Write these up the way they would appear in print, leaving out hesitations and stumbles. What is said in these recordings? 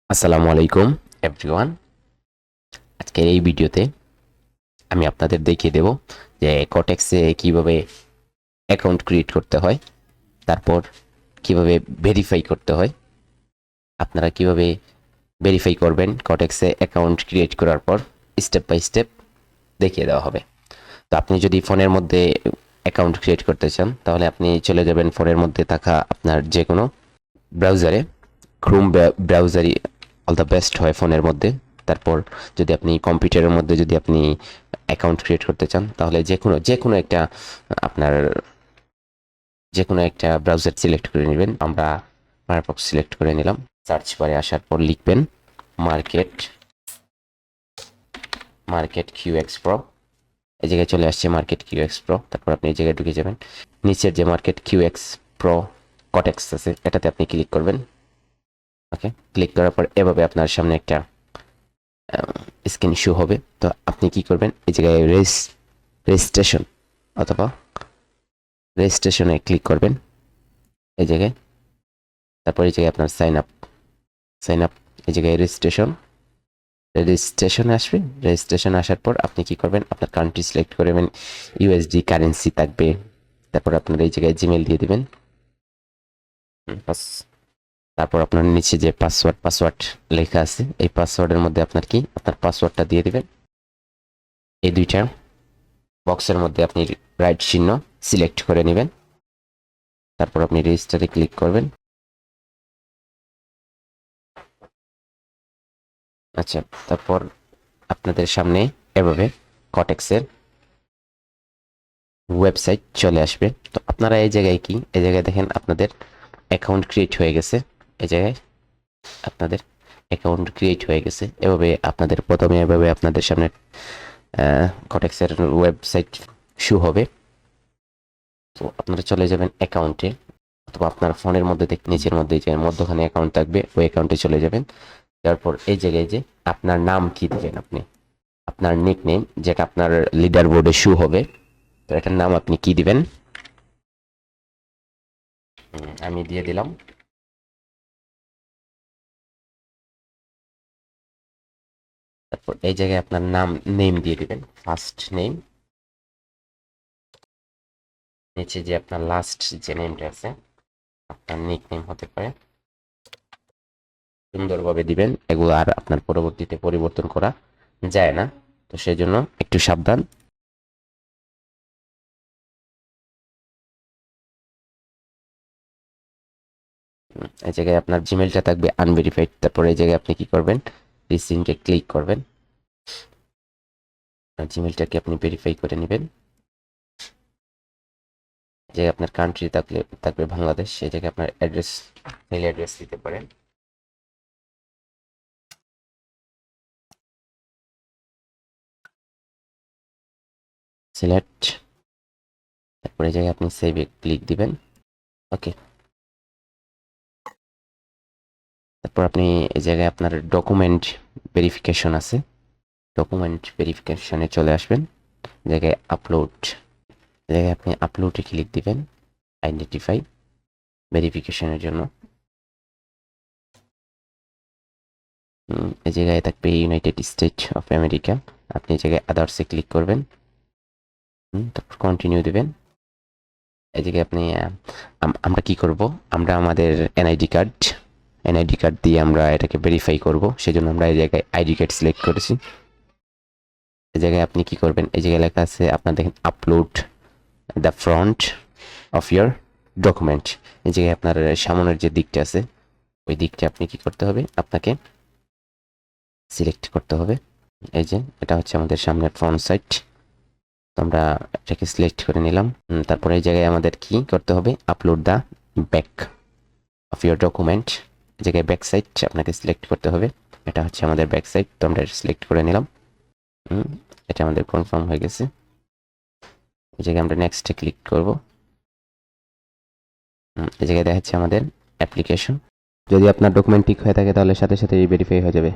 আসসালামু আলাইকুম এভরিওয়ান। আজকের এই ভিডিওতে আমি আপনাদের দেখিয়ে দেব যে কোটেক্সে কিভাবে অ্যাকাউন্ট ক্রিয়েট করতে হয়, তারপর কিভাবে ভেরিফাই করতে হয়। আপনারা কিভাবে ভেরিফাই করবেন কোটেক্সে অ্যাকাউন্ট ক্রিয়েট করার পর স্টেপ বাই স্টেপ দেখিয়ে দেওয়া হবে। তো আপনি যদি ফোনের মধ্যে অ্যাকাউন্ট ক্রিয়েট করতে চান তাহলে আপনি চলে যাবেন ফোনের মধ্যে থাকা আপনার যে কোনো ব্রাউজারে। ক্রোম ব্রাউজারই অল দ্য বেস্ট হয় ফোনের মধ্যে। তারপর যদি আপনি কম্পিউটারের মধ্যে যদি আপনি অ্যাকাউন্ট ক্রিয়েট করতে চান তাহলে যে কোনো একটা আপনার যে কোনো একটা ব্রাউজার সিলেক্ট করে নেবেন। আমরা ফায়ারফক্স সিলেক্ট করে নিলাম। সার্চ বারে আসার পর লিখবেন মার্কেট মার্কেট কিউএক্স প্রো। এই জায়গায় চলে আসছে মার্কেট কিউএক্স প্রো। তারপর আপনি এই জায়গায় ঢুকে যাবেন। নিচের যে মার্কেট কিউএক্স প্রো কটেক্স আছে এটাতে আপনি ক্লিক করবেন। ওকে, ক্লিক করার পর এভাবে আপনার সামনে একটা স্ক্রিন শো হবে। তো আপনি কি করবেন, এই জায়গায় রেজিস্ট্রেশন অথবা রেজিস্ট্রেশনে ক্লিক করবেন এই জায়গায়। তারপর এই জায়গায় আপনার সাইন আপ এই জায়গায় রেজিস্ট্রেশনে আসবে। রেজিস্ট্রেশনে আসার পর আপনি কি করবেন, আপনার কান্ট্রি সিলেক্ট করবেন, ইউএসডি কারেন্সি থাকবে। তারপর আপনার এই জায়গায় জিমেল দিয়ে দিবেন। তারপর আপনার নিচে যে পাসওয়ার্ড লেখা আছে এই পাসওয়ার্ডের মধ্যে আপনার পাসওয়ার্ডটা দিয়ে দিবেন। এই দুইটা বক্সের মধ্যে আপনি রাইট চিহ্ন সিলেক্ট করে নেবেন। তারপর আপনি রেজিস্টারে ক্লিক করবেন। আচ্ছা, তারপর আপনাদের সামনে এভাবে কটেক্সের ওয়েবসাইট চলে আসবে। তো আপনারা এই জায়গায় দেখেন আপনাদের অ্যাকাউন্ট ক্রিয়েট হয়ে গেছে। এই জায়গায় আপনাদের অ্যাকাউন্ট ক্রিয়েট হয়ে গেছে। এভাবে আপনাদের সামনে কটেক্সের ওয়েবসাইট শো হবে। তো আপনারা চলে যাবেন অ্যাকাউন্টে, অথবা আপনার ফোনের মধ্যে নিচের মধ্যে যে মধ্যখানে অ্যাকাউন্ট থাকবে ওই অ্যাকাউন্টে চলে যাবেন। তারপর এই জায়গায় যে আপনার নাম কি দিবেন, আপনি আপনার নিকনেম যেটা আপনার লিডার বোর্ডে শো হবে, তো এটার নাম আপনি কি দিবেন। আমি দিয়ে দিলাম। তারপর এই জায়গায় আপনার নেম দিয়ে দিবেন, ফার্স্ট নেম। নিচে যে আপনার লাস্ট যে নেমটা আছে আপনার নিকনেম হতে পারে, সুন্দরভাবে দিবেন। এগুলো আর আপনার পরবর্তীতে পরিবর্তন করা যায় না, তো সেই জন্য একটু সাবধান। এই জায়গায় আপনার জিমেলটা থাকবে আনভেরিফাইড। তারপর এই জায়গায় আপনি কি করবেন, রিসিন্টে ক্লিক করবেন। জিমেলটাকে আপনি ভেরিফাই করে নেবেন। যে আপনার কান্ট্রি থাকবে বাংলাদেশ, সেই জায়গায় আপনার মেল অ্যাড্রেস দিতে পারেন। সিলেক্ট, তারপরে জায়গায় আপনি সেভে ক্লিক দিবেন। ওকে, তারপর আপনি এই জায়গায় আপনার ডকুমেন্ট ভেরিফিকেশন আছে, ডকুমেন্ট ভেরিফিকেশনে চলে আসবেন। জায়গায় আপনি আপলোডে ক্লিক দিবেন আইডেন্টিফাই ভেরিফিকেশনের জন্য। এই জায়গায় থাকবে ইউনাইটেড স্টেট অফ আমেরিকা। আপনি এই জায়গায় আদার্সে ক্লিক করবেন, তারপর কন্টিনিউ দিবেন। এই জায়গায় আপনি আমরা কি করব, আমরা আমাদের এনআইডি কার্ড দিয়ে আমরা এটাকে ভেরিফাই করব। সেজন্য আমরা এই জায়গায় আইডি কার্ড সিলেক্ট করেছি। এই জায়গায় আপনি কি করবেন, এই জায়গায় লেখা আছে আপনার দেখেন upload the front of your document. এই জায়গায় আপনার সামনের যে দিকটা আছে ওই দিকটা আপনি কি করতে হবে, আপনাকে সিলেক্ট করতে হবে। এই যে এটা হচ্ছে আমাদের সামনের ফ্রন্ট সাইড, তো আমরা এটাকে সিলেক্ট করে নিলাম। তারপরে এই জায়গায় আমাদের কি করতে হবে, upload the back of your document. এই জায়গায় ব্যাক সাইড আপনাকে সিলেক্ট করতে হবে। এটা হচ্ছে আমাদের ব্যাক সাইড, তো আমরা সিলেক্ট করে নিলাম। এটা আমাদের কনফার্ম হয়ে গেছে। এই জায়গায় আমরা নেক্সটে ক্লিক করব। এই জায়গায় দেখাচ্ছে আমাদের অ্যাপ্লিকেশন। যদি আপনার ডকুমেন্ট ঠিক হয়ে থাকে তাহলে সাথে সাথে ভেরিফাই হয়ে যাবে।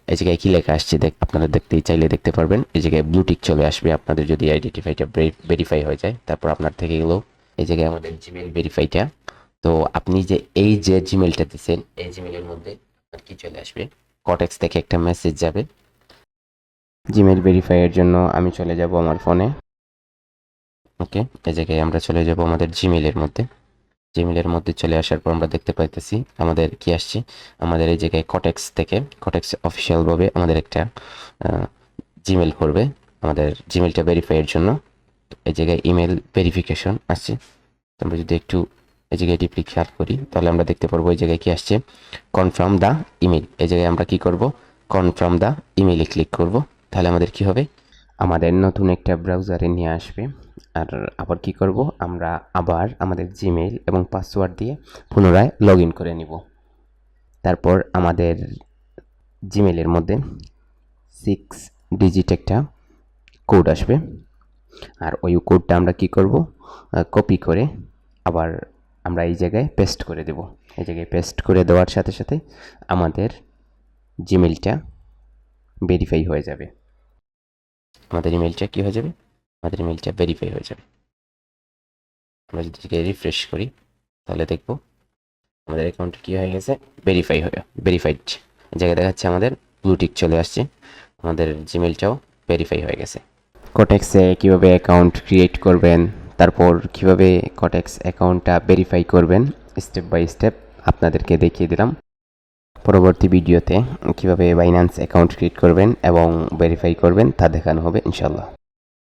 এই জায়গায় কি লেখা আসছে আপনারা চাইলে দেখতে পারবেন। এই জায়গায় ব্লু টিক চলে আসবে আপনাদের যদি আইডেন্টিফাইটা ভেরিফাই হয়ে যায়। তারপর আপনার থেকে গেলেও এই জায়গায় আমাদের জিমেল ভেরিফাইটা। তো আপনি যে এই যে জিমেলটা দিচ্ছেন এই জিমেলের মধ্যে কি চলে আসবে, কটেক্স থেকে একটা মেসেজ যাবে জিমেল ভেরিফাইয়ের জন্য। আমি চলে যাব আমার ফোনে। ওকে, এই জায়গায় আমরা চলে যাব আমাদের জিমেলের মধ্যে। জিমেলের মধ্যে চলে আসার পর আমরা দেখতে পাইতেছি আমাদের কি আসছে, আমাদের এই জায়গায় কটেক্স থেকে, কটেক্স অফিসিয়ালভাবে আমাদের একটা জিমেল করবে আমাদের জিমেলটা ভেরিফাইয়ের জন্য। এই জায়গায় ইমেল ভেরিফিকেশন আসছে। তো আমরা যদি একটু এই জায়গায় ডিপলি খেয়াল করি তাহলে আমরা দেখতে পারবো এই জায়গায় কি আসছে, কনফার্ম দ্য ইমেল। এই জায়গায় আমরা কি করব, কনফার্ম দ্য ইমেলে ক্লিক করব। তাহলে আমাদের কি হবে, আমাদের নতুন একটা ব্রাউজারে নিয়ে আসবে। আর আবার কি করব, আমরা আবার আমাদের জিমেইল এবং পাসওয়ার্ড দিয়ে পুনরায় লগ ইন করে নিব। তারপর আমাদের জিমেইলের মধ্যে 6 ডিজিট একটা কোড আসবে। আর ওই কোডটা আমরা কি করব, কপি করে আবার আমরা এই জায়গায় পেস্ট করে দেব। এই জায়গায় পেস্ট করে দেওয়ার সাথে সাথে আমাদের জিমেইলটা ভেরিফাই হয়ে যাবে। আমাদের ইমেলটা কি হয়ে যাবে, আমাদের ইমেলটা ভেরিফাই হয়ে যাবে। আমরা যদি রিফ্রেশ করি তাহলে দেখব আমাদের অ্যাকাউন্টে কি হয়ে গেছে, ভেরিফাইড জায়গায় দেখাচ্ছে আমাদের ব্লু টিক চলে আসছে, আমাদের জিমেলটাও ভেরিফাই হয়ে গেছে। কোটেক্সে কিভাবে অ্যাকাউন্ট ক্রিয়েট করবেন, তারপর কিভাবে কোটেক্স অ্যাকাউন্টটা ভেরিফাই করবেন, স্টেপ বাই স্টেপ আপনাদেরকে দেখিয়ে দিলাম। পরবর্তী ভিডিওতে কিভাবে বাইন্যান্স অ্যাকাউন্ট ক্রিয়েট করবেন এবং ভেরিফাই করবেন তা দেখানো হবে ইনশাল্লাহ।